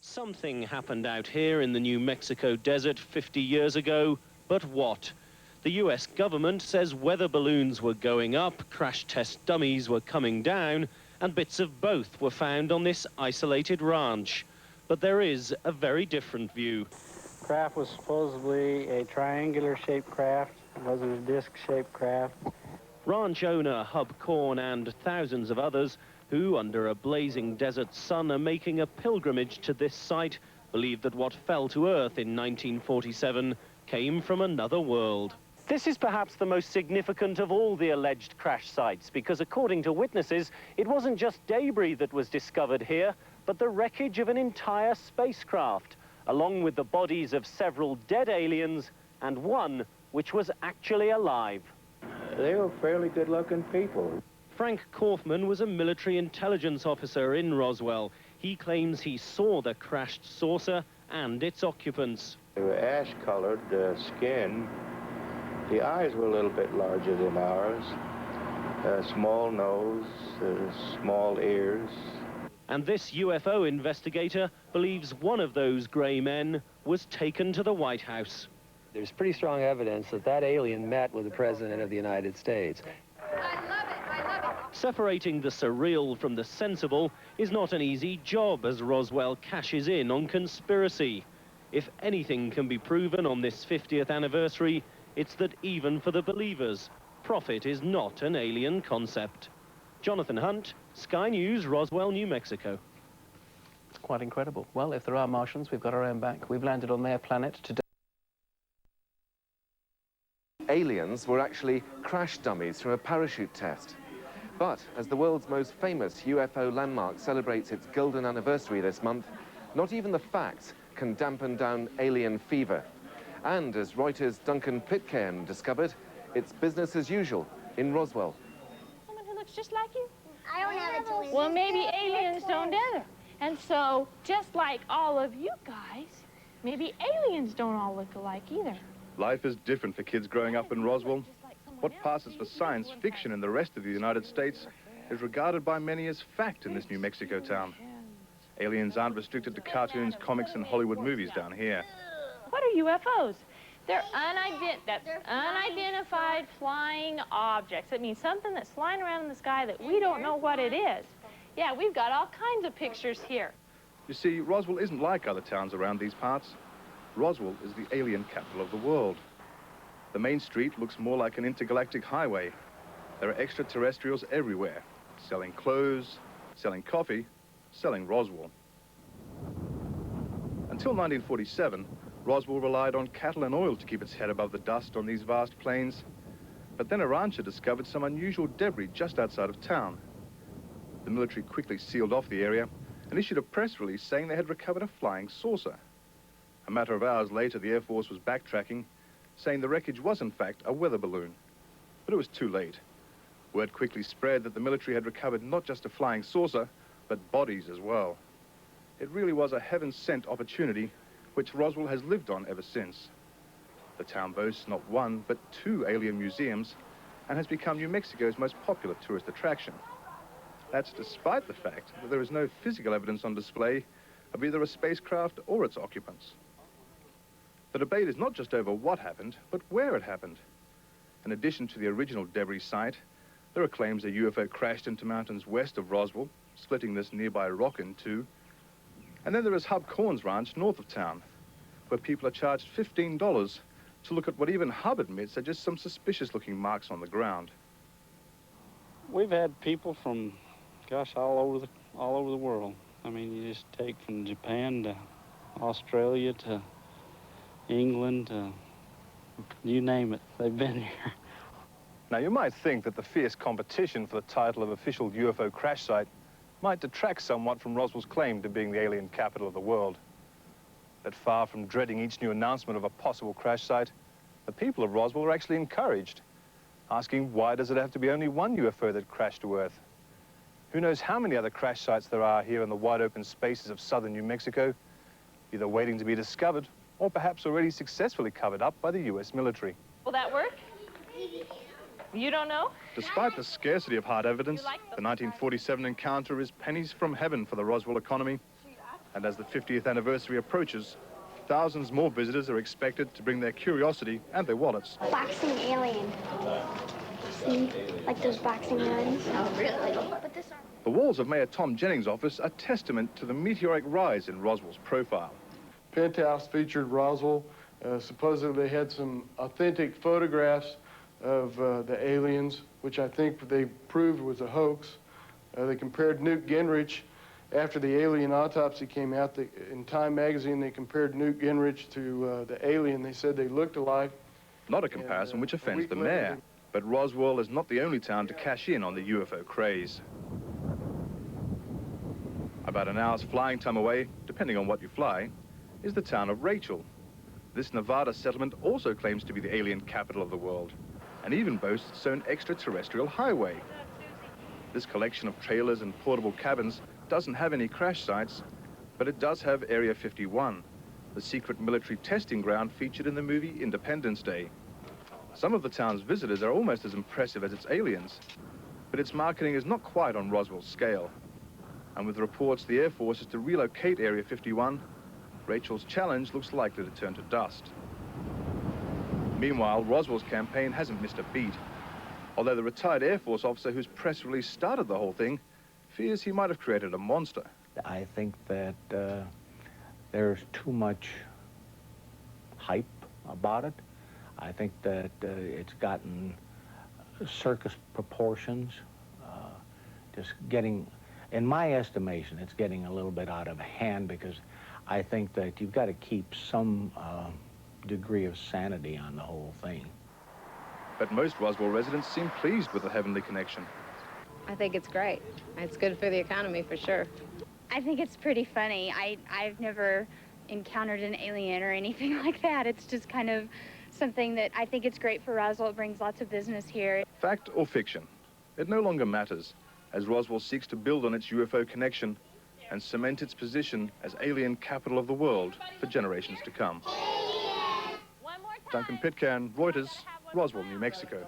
Something happened out here in the New Mexico desert 50 years ago, but what? The US government says weather balloons were going up, crash test dummies were coming down, and bits of both were found on this isolated ranch. But there is a very different view. Craft was supposedly a triangular-shaped craft. It wasn't a disc-shaped craft. Ranch owner Hub Korn and thousands of others who, under a blazing desert sun, are making a pilgrimage to this site, believe that what fell to Earth in 1947 came from another world. This is perhaps the most significant of all the alleged crash sites, because according to witnesses, it wasn't just debris that was discovered here, but the wreckage of an entire spacecraft, along with the bodies of several dead aliens and one which was actually alive. They were fairly good-looking people. Frank Kaufman was a military intelligence officer in Roswell. He claims he saw the crashed saucer and its occupants. They were ash-colored skin. The eyes were a little bit larger than ours. Small nose, small ears. And this UFO investigator believes one of those grey men was taken to the White House. There's pretty strong evidence that that alien met with the President of the United States. I love it, I love it. Separating the surreal from the sensible is not an easy job as Roswell cashes in on conspiracy. If anything can be proven on this 50th anniversary, it's that even for the believers, profit is not an alien concept. Jonathan Hunt, Sky News, Roswell, New Mexico. It's quite incredible. Well, if there are Martians, we've got our own back. We've landed on their planet today. Aliens were actually crash dummies from a parachute test. But as the world's most famous UFO landmark celebrates its golden anniversary this month, not even the facts can dampen down alien fever. And as Reuters' Duncan Pitcairn discovered, it's business as usual in Roswell. Someone who looks just like you? I don't have a twin. Well, maybe aliens don't either. And so, just like all of you guys, maybe aliens don't all look alike either. Life is different for kids growing up in Roswell. What passes for science fiction in the rest of the United States is regarded by many as fact in this New Mexico town. Aliens aren't restricted to cartoons, comics, and Hollywood movies down here. What are UFOs? They're unidentified flying objects. That means something that's flying around in the sky that we don't know what it is. Yeah, we've got all kinds of pictures here. You see, Roswell isn't like other towns around these parts. Roswell is the alien capital of the world. The main street looks more like an intergalactic highway. There are extraterrestrials everywhere, selling clothes, selling coffee, selling Roswell. Until 1947, Roswell relied on cattle and oil to keep its head above the dust on these vast plains. But then a rancher discovered some unusual debris just outside of town. The military quickly sealed off the area and issued a press release saying they had recovered a flying saucer. A matter of hours later, the Air Force was backtracking, saying the wreckage was in fact a weather balloon. But it was too late. Word quickly spread that the military had recovered not just a flying saucer, but bodies as well. It really was a heaven-sent opportunity, which Roswell has lived on ever since. The town boasts not one, but 2 alien museums, and has become New Mexico's most popular tourist attraction. That's despite the fact that there is no physical evidence on display of either a spacecraft or its occupants. The debate is not just over what happened, but where it happened. In addition to the original debris site, there are claims a UFO crashed into mountains west of Roswell, splitting this nearby rock in two. And then there is Hub Korn's ranch north of town, where people are charged $15 to look at what even Hub admits are just some suspicious-looking marks on the ground. We've had people from, gosh, all over the world. I mean, you just take from Japan to Australia to England to you name it, they've been here. Now, you might think that the fierce competition for the title of official UFO crash site might detract somewhat from Roswell's claim to being the alien capital of the world. That far from dreading each new announcement of a possible crash site, the people of Roswell are actually encouraged, asking why does it have to be only one UFO that crashed to Earth? Who knows how many other crash sites there are here in the wide open spaces of southern New Mexico, either waiting to be discovered or perhaps already successfully covered up by the US military. Will that work? You don't know? Despite the scarcity of hard evidence, the 1947 encounter is pennies from heaven for the Roswell economy. And as the 50th anniversary approaches, thousands more visitors are expected to bring their curiosity and their wallets. Boxing alien. See? Like those boxing runs. Oh, really? But this aren't... The walls of Mayor Tom Jennings' office are testament to the meteoric rise in Roswell's profile. Penthouse featured Roswell. Supposedly they had some authentic photographs of the aliens, which I think they proved was a hoax. They compared Newt Gingrich. After the alien autopsy came out, in Time magazine, they compared Newt Gingrich to the alien. They said they looked alike. Not a comparison which offends the mayor. But Roswell is not the only town to cash in on the UFO craze. About an hour's flying time away, depending on what you fly, is the town of Rachel. This Nevada settlement also claims to be the alien capital of the world, and even boasts its own extraterrestrial highway. This collection of trailers and portable cabins doesn't have any crash sites, but it does have Area 51, the secret military testing ground featured in the movie Independence Day. Some of the town's visitors are almost as impressive as its aliens, but its marketing is not quite on Roswell's scale. And with reports the Air Force is to relocate Area 51, Rachel's challenge looks likely to turn to dust. Meanwhile, Roswell's campaign hasn't missed a beat, although the retired Air Force officer whose press release started the whole thing fears he might have created a monster. I think that there's too much hype about it. I think that it's gotten circus proportions, just getting, in my estimation, it's getting a little bit out of hand, because I think that you've got to keep some degree of sanity on the whole thing. But most Roswell residents seem pleased with the heavenly connection. I think it's great. It's good for the economy, for sure. I think it's pretty funny. I've never encountered an alien or anything like that. It's just kind of something that I think it's great for Roswell. It brings lots of business here. Fact or fiction, it no longer matters, as Roswell seeks to build on its UFO connection and cement its position as alien capital of the world for generations to come. Duncan Pitcairn, Reuters, Roswell, New Mexico.